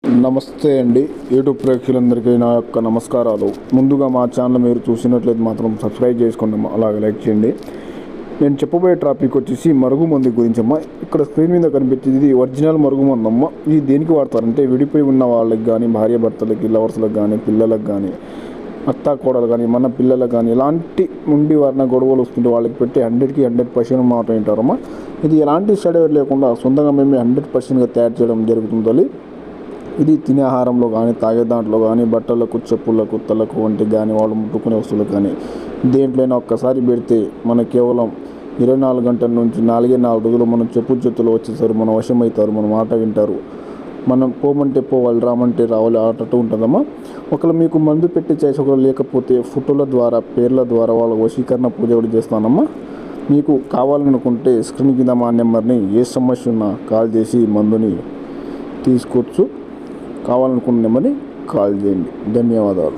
నమస్తే అండి. యూట్యూబ్ ప్రేక్షకులందరికీ నా యొక్క నమస్కారాలు. ముందుగా మా ఛానల్ మీరు చూసినట్లయితే మాత్రం సబ్స్క్రైబ్ చేసుకోండి, అలాగే లైక్ చేయండి. నేను చెప్పబోయే టాపిక్ వచ్చేసి మరుగుమందు గురించి అమ్మ. ఇక్కడ స్క్రీన్ మీద కనిపించేది ఇది ఒరిజినల్ మరుగుమందు అమ్మ. ఇది దేనికి వాడతారంటే విడిపోయి ఉన్న వాళ్ళకి కానీ, భార్య భర్తలకి, లవర్స్లకు కానీ, పిల్లలకు కానీ, అత్త కోడలు కానీ, మన పిల్లలకు కానీ ఇలాంటి ఉండి వారిన గొడవలు వస్తుంటే వాళ్ళకి పెట్టి 100కి 100% మాట వింటారమ్మా. ఇది ఎలాంటి సైడ్ లేకుండా సొంతంగా మేము 100%గా తయారు చేయడం జరుగుతుంది. ఇది తినే ఆహారంలో కానీ, తాగే దాంట్లో కానీ, బట్టలకు, చెప్పులకు, తలకు వంటికి కానీ, వాళ్ళు ముట్టుకునే వస్తువులకు కానీ దేంట్లోనే ఒక్కసారి పెడితే మన కేవలం 24 గంటల నుంచి 4 రోజులు మనం చెప్పు చేతులు వచ్చేసారు, మన వశమవుతారు, మన మాట వింటారు. మనం పోమంటే పోవాలి, రామంటే రావాలి అన్నట్టు ఉంటుందమ్మా. ఒకవేళ మీకు మందు పెట్టి చేసి ఒకవేళ లేకపోతే ఫోటోల ద్వారా, పేర్ల ద్వారా వాళ్ళ వశీకరణ పూజ కూడా చేస్తానమ్మా. మీకు కావాలనుకుంటే స్క్రీన్ కింద మా నెంబర్ని ఏ సమస్య ఉన్నా కాల్ చేసి మందుని తీసుకోవచ్చు. కావాలనుకున్న నెంబర్ని కాల్ చేయండి. ధన్యవాదాలు.